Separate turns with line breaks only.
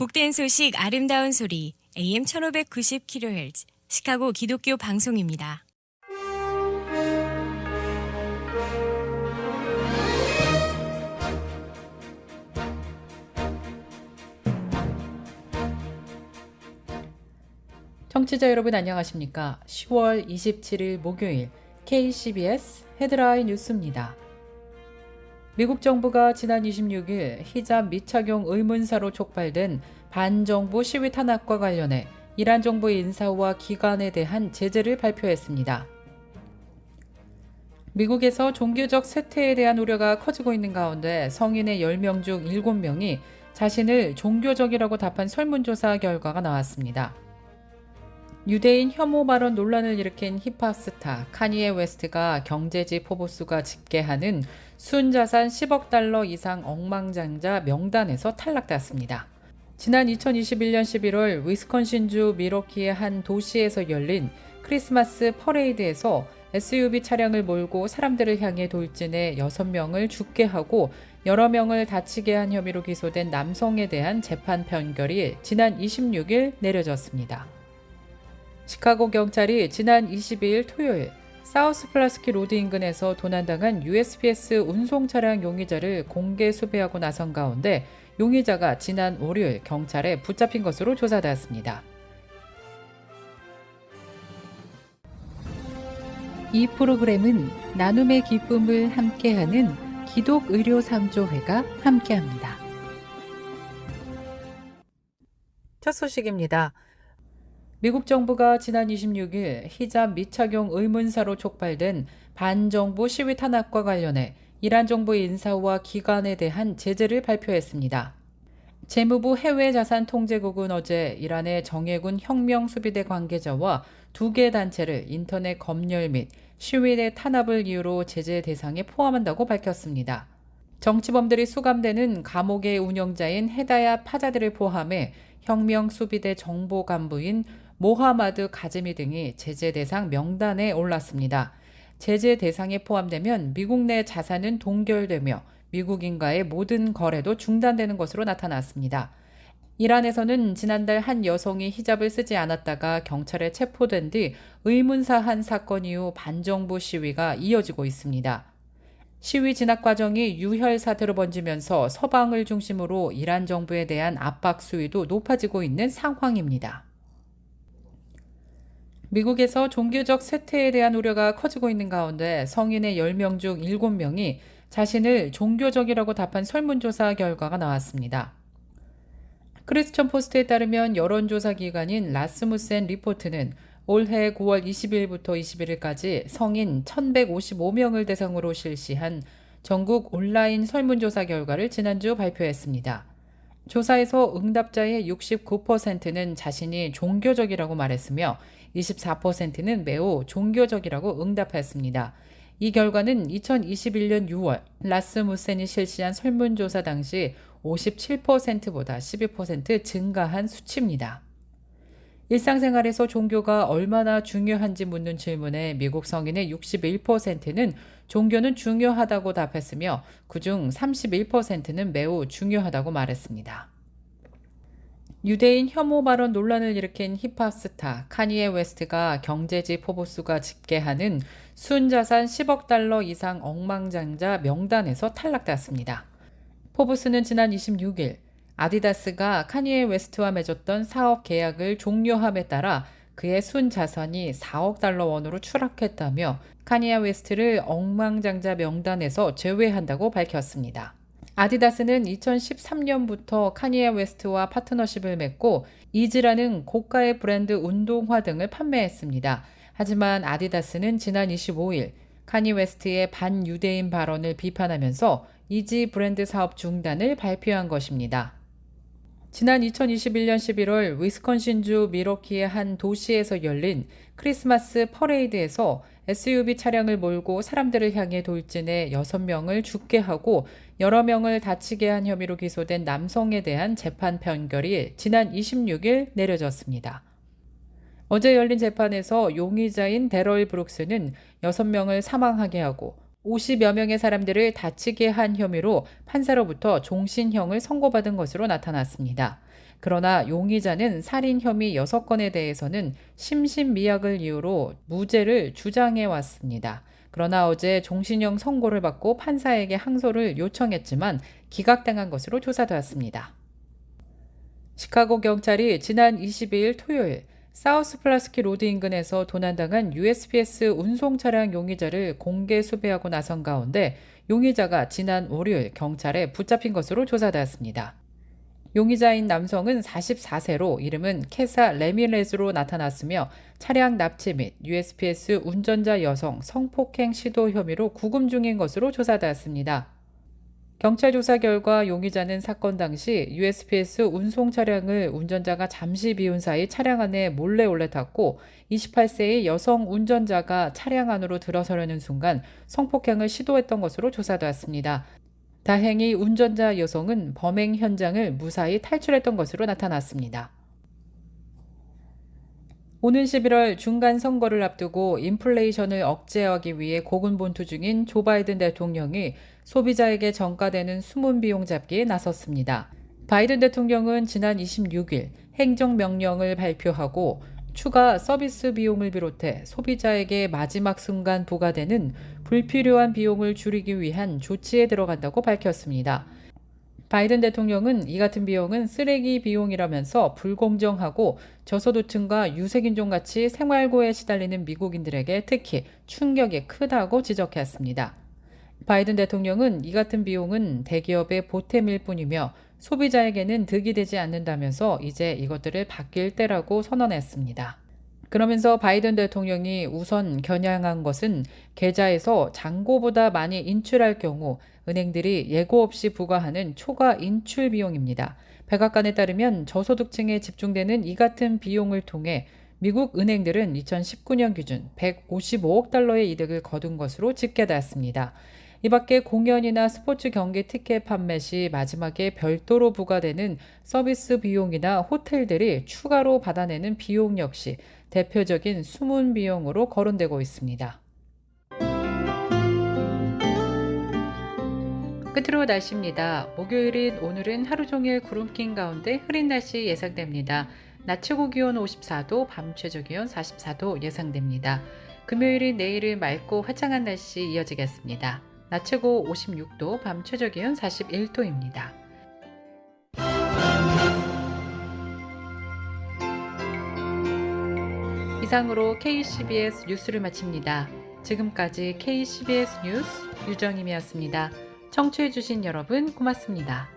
복된 소식 아름다운 소리 AM 1590kHz 시카고 기독교 방송입니다.
청취자 여러분 안녕하십니까? 10월 27일 목요일 KCBS 헤드라인 뉴스입니다. 미국 정부가 지난 26일 히잡 미착용 의문사로 촉발된 반정부 시위 탄압과 관련해 이란 정부 인사와 기관에 대한 제재를 발표했습니다. 미국에서 종교적 쇠퇴에 대한 우려가 커지고 있는 가운데 성인의 10명 중 7명이 자신을 종교적이라고 답한 설문조사 결과가 나왔습니다. 유대인 혐오 발언 논란을 일으킨 힙합 스타 카니에 웨스트가 경제지 포브스가 집계하는 순자산 10억 달러 이상 억만장자 명단에서 탈락됐습니다. 지난 2021년 11월 위스콘신주 미러키의 한 도시에서 열린 크리스마스 퍼레이드에서 SUV 차량을 몰고 사람들을 향해 돌진해 6명을 죽게 하고 여러 명을 다치게 한 혐의로 기소된 남성에 대한 재판 판결이 지난 26일 내려졌습니다. 시카고 경찰이 지난 22일 토요일 사우스 플라스키 로드 인근에서 도난당한 USPS 운송 차량 용의자를 공개 수배하고 나선 가운데 용의자가 지난 월요일 경찰에 붙잡힌 것으로 조사되었습니다. 이 프로그램은 나눔의 기쁨을 함께하는 기독의료상조회가 함께합니다. 첫 소식입니다. 미국 정부가 지난 26일 히잡 미착용 의문사로 촉발된 반정부 시위 탄압과 관련해 이란 정부 인사와 기관에 대한 제재를 발표했습니다. 재무부 해외자산통제국은 어제 이란의 정예군 혁명수비대 관계자와 2개 단체를 인터넷 검열 및 시위대 탄압을 이유로 제재 대상에 포함한다고 밝혔습니다. 정치범들이 수감되는 감옥의 운영자인 헤다야 파자드를 포함해 혁명수비대 정보 간부인 모하마드 가즈미 등이 제재 대상 명단에 올랐습니다. 제재 대상에 포함되면 미국 내 자산은 동결되며 미국인과의 모든 거래도 중단되는 것으로 나타났습니다. 이란에서는 지난달 한 여성이 히잡을 쓰지 않았다가 경찰에 체포된 뒤 의문사한 사건 이후 반정부 시위가 이어지고 있습니다. 시위 진압 과정이 유혈 사태로 번지면서 서방을 중심으로 이란 정부에 대한 압박 수위도 높아지고 있는 상황입니다. 미국에서 종교적 쇠퇴에 대한 우려가 커지고 있는 가운데 성인의 10명 중 7명이 자신을 종교적이라고 답한 설문조사 결과가 나왔습니다. 크리스천 포스트에 따르면 여론조사 기관인 라스무센 리포트는 올해 9월 20일부터 21일까지 성인 1,155명을 대상으로 실시한 전국 온라인 설문조사 결과를 지난주 발표했습니다. 조사에서 응답자의 69%는 자신이 종교적이라고 말했으며 24%는 매우 종교적이라고 응답했습니다. 이 결과는 2021년 6월 라스무센이 실시한 설문조사 당시 57%보다 12% 증가한 수치입니다. 일상생활에서 종교가 얼마나 중요한지 묻는 질문에 미국 성인의 61%는 종교는 중요하다고 답했으며 그중 31%는 매우 중요하다고 말했습니다. 유대인 혐오 발언 논란을 일으킨 힙합 스타 카니에 웨스트가 경제지 포브스가 집계하는 순자산 10억 달러 이상 억만장자 명단에서 탈락됐습니다. 포브스는 지난 26일 아디다스가 카니에 웨스트와 맺었던 사업 계약을 종료함에 따라 그의 순자산이 4억 달러 원으로 추락했다며 카니에 웨스트를 억만장자 명단에서 제외한다고 밝혔습니다. 아디다스는 2013년부터 카니에 웨스트와 파트너십을 맺고 이즈라는 고가의 브랜드 운동화 등을 판매했습니다. 하지만 아디다스는 지난 25일 카니 웨스트의 반유대인 발언을 비판하면서 이지 브랜드 사업 중단을 발표한 것입니다. 지난 2021년 11월 위스콘신주 미러키의 한 도시에서 열린 크리스마스 퍼레이드에서 SUV 차량을 몰고 사람들을 향해 돌진해 6명을 죽게 하고 여러 명을 다치게 한 혐의로 기소된 남성에 대한 재판 판결이 지난 26일 내려졌습니다. 어제 열린 재판에서 용의자인 데럴 브룩스는 6명을 사망하게 하고 50여 명의 사람들을 다치게 한 혐의로 판사로부터 종신형을 선고받은 것으로 나타났습니다. 그러나 용의자는 살인 혐의 6건에 대해서는 심신미약을 이유로 무죄를 주장해 왔습니다. 그러나 어제 종신형 선고를 받고 판사에게 항소를 요청했지만 기각당한 것으로 조사되었습니다. 시카고 경찰이 지난 22일 토요일 사우스 플라스키 로드 인근에서 도난당한 USPS 운송 차량 용의자를 공개 수배하고 나선 가운데 용의자가 지난 월요일 경찰에 붙잡힌 것으로 조사되었습니다. 용의자인 남성은 44세로 이름은 케사 레미레즈로 나타났으며 차량 납치 및 USPS 운전자 여성 성폭행 시도 혐의로 구금 중인 것으로 조사되었습니다. 경찰 조사 결과 용의자는 사건 당시 USPS 운송 차량을 운전자가 잠시 비운 사이 차량 안에 몰래 올라탔고 28세의 여성 운전자가 차량 안으로 들어서려는 순간 성폭행을 시도했던 것으로 조사되었습니다. 다행히 운전자 여성은 범행 현장을 무사히 탈출했던 것으로 나타났습니다. 오는 11월 중간 선거를 앞두고 인플레이션을 억제하기 위해 고군분투 중인 조 바이든 대통령이 소비자에게 전가되는 숨은 비용 잡기에 나섰습니다. 바이든 대통령은 지난 26일 행정명령을 발표하고 추가 서비스 비용을 비롯해 소비자에게 마지막 순간 부과되는 불필요한 비용을 줄이기 위한 조치에 들어간다고 밝혔습니다. 바이든 대통령은 이 같은 비용은 쓰레기 비용이라면서 불공정하고 저소득층과 유색인종같이 생활고에 시달리는 미국인들에게 특히 충격이 크다고 지적했습니다. 바이든 대통령은 이 같은 비용은 대기업의 보탬일 뿐이며 소비자에게는 득이 되지 않는다면서 이제 이것들을 바뀔 때라고 선언했습니다. 그러면서 바이든 대통령이 우선 겨냥한 것은 계좌에서 잔고보다 많이 인출할 경우 은행들이 예고 없이 부과하는 초과 인출 비용입니다. 백악관에 따르면 저소득층에 집중되는 이 같은 비용을 통해 미국 은행들은 2019년 기준 155억 달러의 이득을 거둔 것으로 집계되었습니다. 이 밖에 공연이나 스포츠 경기 티켓 판매 시 마지막에 별도로 부과되는 서비스 비용이나 호텔들이 추가로 받아내는 비용 역시 대표적인 숨은 비용으로 거론되고 있습니다. 끝으로 날씨입니다. 목요일인 오늘은 하루 종일 구름 낀 가운데 흐린 날씨 예상됩니다. 낮 최고 기온 54도, 밤 최저 기온 44도 예상됩니다. 금요일인 내일은 맑고 화창한 날씨 이어지겠습니다. 낮 최고 56도, 밤 최저 기온 41도입니다. 이상으로 KCBS 뉴스를 마칩니다. 지금까지 KCBS 뉴스 유정임이었습니다. 청취해주신 여러분 고맙습니다.